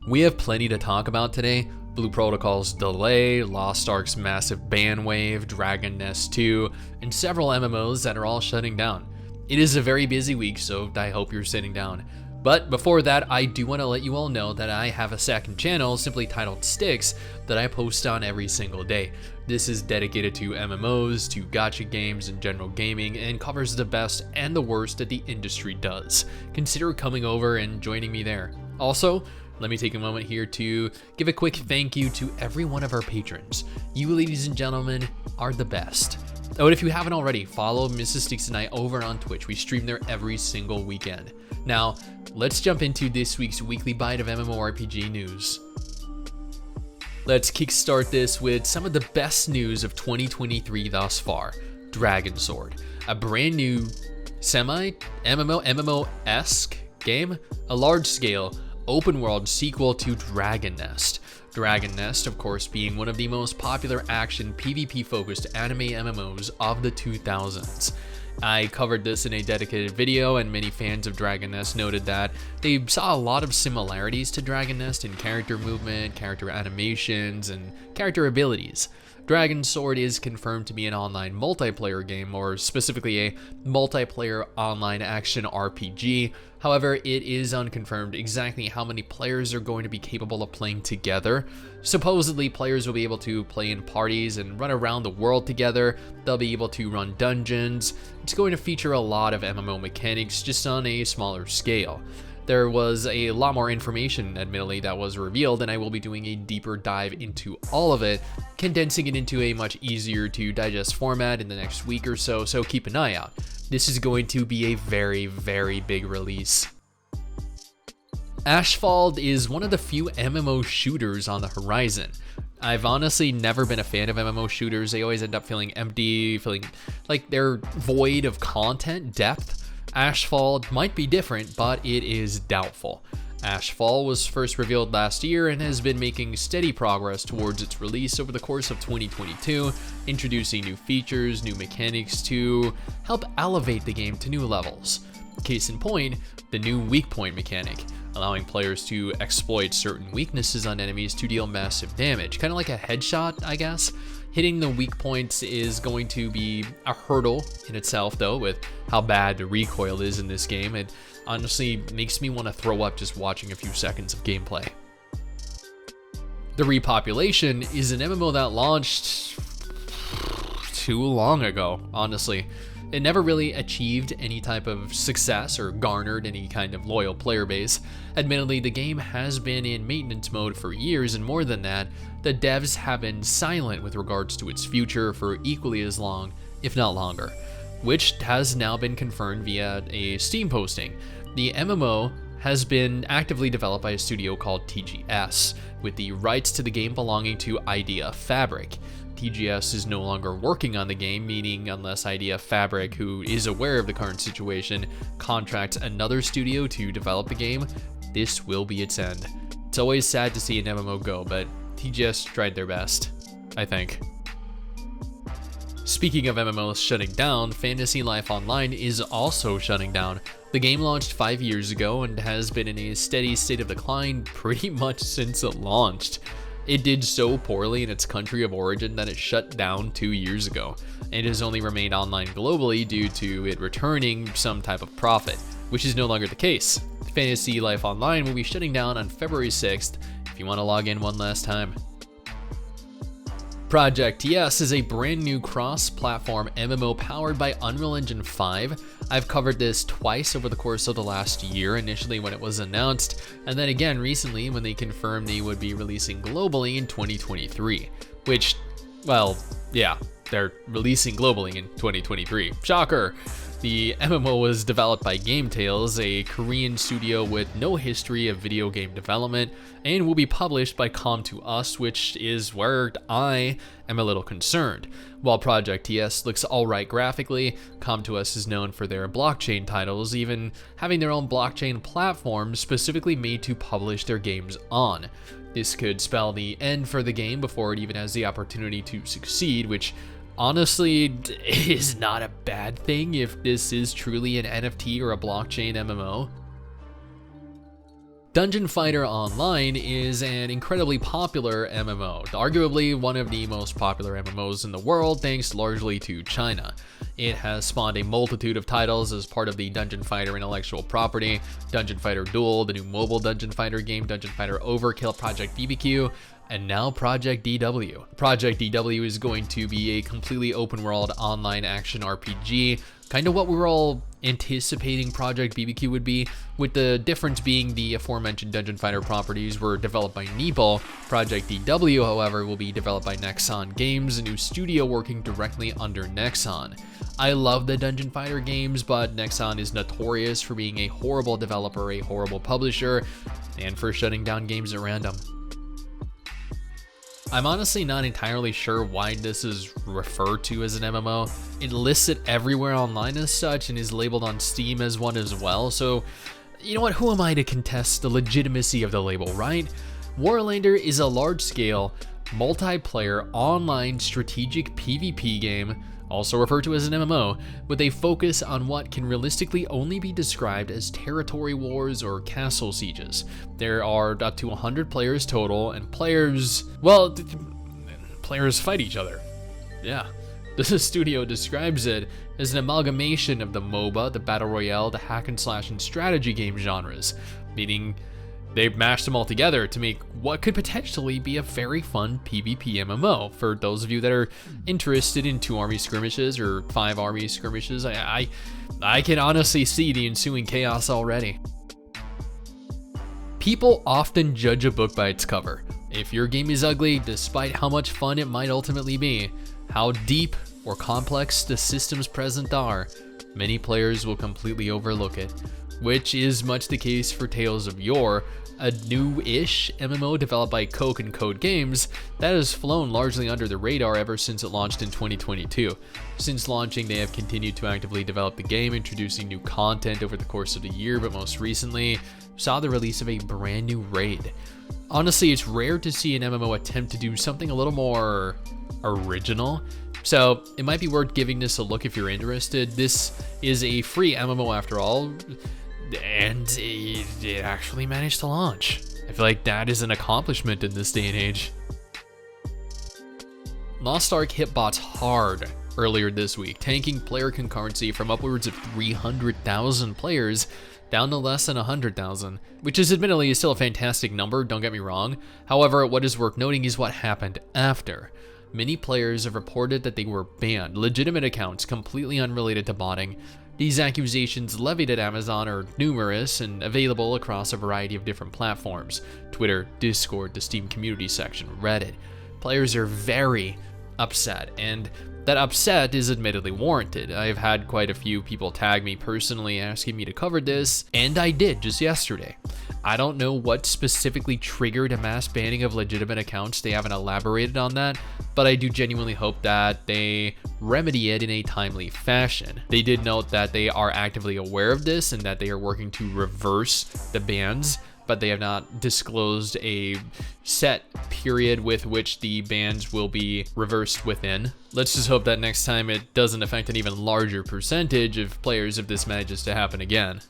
We have plenty to talk about today. Blue Protocol's delay, Lost Ark's massive ban wave, Dragon Nest 2, and several MMOs that are all shutting down. It is a very busy week, so I hope you're sitting down. But before that, I do want to let you all know that I have a second channel simply titled STIX that I post on every single day. This is dedicated to MMOs, to gacha games, and general gaming, and covers the best and the worst that the industry does. Consider coming over and joining me there. Also, let me take a moment here to give a quick thank you to every one of our patrons. You, ladies and gentlemen, are the best. Oh, and if you haven't already, follow MRSSSTIX and I over on Twitch. We stream there every single weekend. Now, let's jump into this week's weekly bite of MMORPG news. Let's kickstart this with some of the best news of 2023 thus far. Dragon Sword, a brand new semi-MMO-esque game, a large-scale open world sequel to Dragon Nest. Dragon Nest, of course, being one of the most popular action PvP focused anime MMOs of the 2000s. I covered this in a dedicated video, and many fans of Dragon Nest noted that they saw a lot of similarities to Dragon Nest in character movement, character animations, and character abilities. Dragon Sword is confirmed to be an online multiplayer game, or specifically a multiplayer online action RPG. However, it is unconfirmed exactly how many players are going to be capable of playing together. Supposedly, players will be able to play in parties and run around the world together. They'll be able to run dungeons. It's going to feature a lot of MMO mechanics, just on a smaller scale. There was a lot more information, admittedly, that was revealed, and I will be doing a deeper dive into all of it, condensing it into a much easier to digest format in the next week or so, so keep an eye out. This is going to be a very, very big release. Ashfall is one of the few MMO shooters on the horizon. I've honestly never been a fan of MMO shooters. They always end up feeling empty, feeling like they're void of content, depth. Ashfall might be different, but it is doubtful. Ashfall was first revealed last year and has been making steady progress towards its release over the course of 2022, introducing new features, new mechanics to help elevate the game to new levels. Case in point, the new weak point mechanic, allowing players to exploit certain weaknesses on enemies to deal massive damage, kind of like a headshot, I guess. Hitting the weak points is going to be a hurdle in itself, though, with how bad the recoil is in this game. It honestly makes me want to throw up just watching a few seconds of gameplay. The Repopulation is an MMO that launched too long ago, honestly. It never really achieved any type of success or garnered any kind of loyal player base. Admittedly, the game has been in maintenance mode for years, and more than that, the devs have been silent with regards to its future for equally as long, if not longer, which has now been confirmed via a Steam posting. The MMO has been actively developed by a studio called TGS, with the rights to the game belonging to Idea Fabric. TGS is no longer working on the game, meaning unless Idea Fabric, who is aware of the current situation, contracts another studio to develop the game, this will be its end. It's always sad to see an MMO go, but TGS tried their best, I think. Speaking of MMOs shutting down, Fantasy Life Online is also shutting down. The game launched 5 years ago and has been in a steady state of decline pretty much since it launched. It did so poorly in its country of origin that it shut down 2 years ago, and has only remained online globally due to it returning some type of profit, which is no longer the case. Fantasy Life Online will be shutting down on February 6th if you want to log in one last time. Project TS is a brand new cross-platform MMO powered by Unreal Engine 5. I've covered this twice over the course of the last year, initially when it was announced, and then again recently when they confirmed they would be releasing globally in 2023. Which, well, yeah, they're releasing globally in 2023. Shocker! The MMO was developed by Game Tales, a Korean studio with no history of video game development, and will be published by Come2Us, which is where I am a little concerned. While Project TS looks alright graphically, Come2Us is known for their blockchain titles, even having their own blockchain platform specifically made to publish their games on. This could spell the end for the game before it even has the opportunity to succeed, which honestly is not a bad thing if this is truly an NFT or a blockchain MMO. Dungeon Fighter Online is an incredibly popular MMO, arguably one of the most popular MMOs in the world thanks largely to China. It has spawned a multitude of titles as part of the Dungeon Fighter intellectual property: Dungeon Fighter Duel, the new mobile Dungeon Fighter game, Dungeon Fighter Overkill, Project BBQ, and now Project DW. Project DW is going to be a completely open world online action RPG, kind of what we were all anticipating Project BBQ would be, with the difference being the aforementioned Dungeon Fighter properties were developed by Neeple. Project DW, however, will be developed by Nexon Games, a new studio working directly under Nexon. I love the Dungeon Fighter games, but Nexon is notorious for being a horrible developer, a horrible publisher, and for shutting down games at random. I'm honestly not entirely sure why this is referred to as an MMO. It lists it everywhere online as such and is labeled on Steam as one as well, so you know what, who am I to contest the legitimacy of the label, right? Warlander is a large-scale, multiplayer, online strategic PvP game, also referred to as an MMO, with a focus on what can realistically only be described as territory wars or castle sieges. There are up to 100 players total, and players fight each other. Yeah. The studio describes it as an amalgamation of the MOBA, the Battle Royale, the hack and slash, and strategy game genres, meaning they've mashed them all together to make what could potentially be a very fun PvP MMO. For those of you that are interested in 2 army skirmishes or 5 army skirmishes, I can honestly see the ensuing chaos already. People often judge a book by its cover. If your game is ugly, despite how much fun it might ultimately be, how deep or complex the systems present are, many players will completely overlook it, which is much the case for Tales of Yore, a new-ish MMO developed by Coke and Code Games that has flown largely under the radar ever since it launched in 2022. Since launching, they have continued to actively develop the game, introducing new content over the course of the year, but most recently saw the release of a brand new raid. Honestly, it's rare to see an MMO attempt to do something a little more original, so it might be worth giving this a look if you're interested. This is a free MMO after all, and it actually managed to launch. I feel like that is an accomplishment in this day and age. Lost Ark hit bots hard earlier this week, tanking player concurrency from upwards of 300,000 players down to less than 100,000, which is admittedly still a fantastic number, don't get me wrong. However, what is worth noting is what happened after. Many players have reported that they were banned, legitimate accounts completely unrelated to botting. These accusations levied at Amazon are numerous and available across a variety of different platforms: Twitter, Discord, the Steam community section, Reddit. Players are very upset, and that upset is admittedly warranted. I've had quite a few people tag me personally asking me to cover this, and I did just yesterday. I don't know what specifically triggered a mass banning of legitimate accounts. They haven't elaborated on that, but I do genuinely hope that they remedy it in a timely fashion. They did note that they are actively aware of this and that they are working to reverse the bans, but they have not disclosed a set period with which the bans will be reversed within. Let's just hope that next time it doesn't affect an even larger percentage of players if this manages to happen again.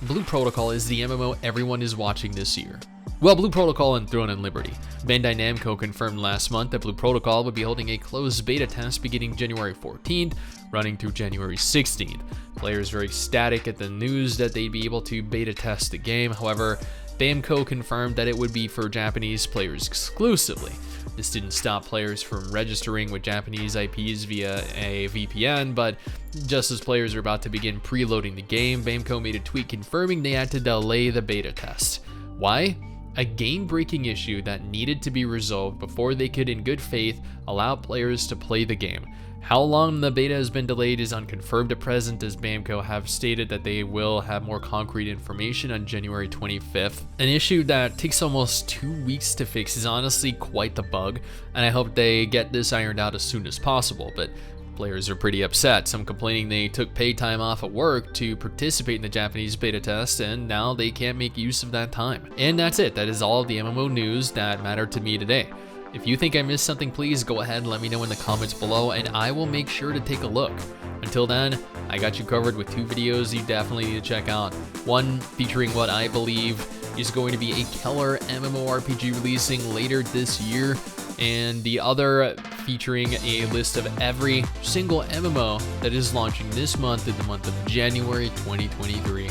Blue Protocol is the MMO everyone is watching this year. Well, Blue Protocol and Throne and Liberty. Bandai Namco confirmed last month that Blue Protocol would be holding a closed beta test beginning January 14th, running through January 16th. Players were ecstatic at the news that they'd be able to beta test the game. However, Namco confirmed that it would be for Japanese players exclusively. This didn't stop players from registering with Japanese IPs via a VPN, but just as players were about to begin preloading the game, Namco made a tweet confirming they had to delay the beta test. Why? A game-breaking issue that needed to be resolved before they could, in good faith, allow players to play the game. How long the beta has been delayed is unconfirmed at present, as Namco have stated that they will have more concrete information on January 25th. An issue that takes almost 2 weeks to fix is honestly quite the bug, and I hope they get this ironed out as soon as possible, but players are pretty upset, some complaining they took paid time off at work to participate in the Japanese beta test, and now they can't make use of that time. And that's it. That is all of the MMO news that mattered to me today. If you think I missed something, please go ahead and let me know in the comments below, and I will make sure to take a look. Until then, I got you covered with 2 videos you definitely need to check out. One featuring what I believe is going to be a killer MMORPG releasing later this year, and the other featuring a list of every single MMO that is launching this month, in the month of January 2023.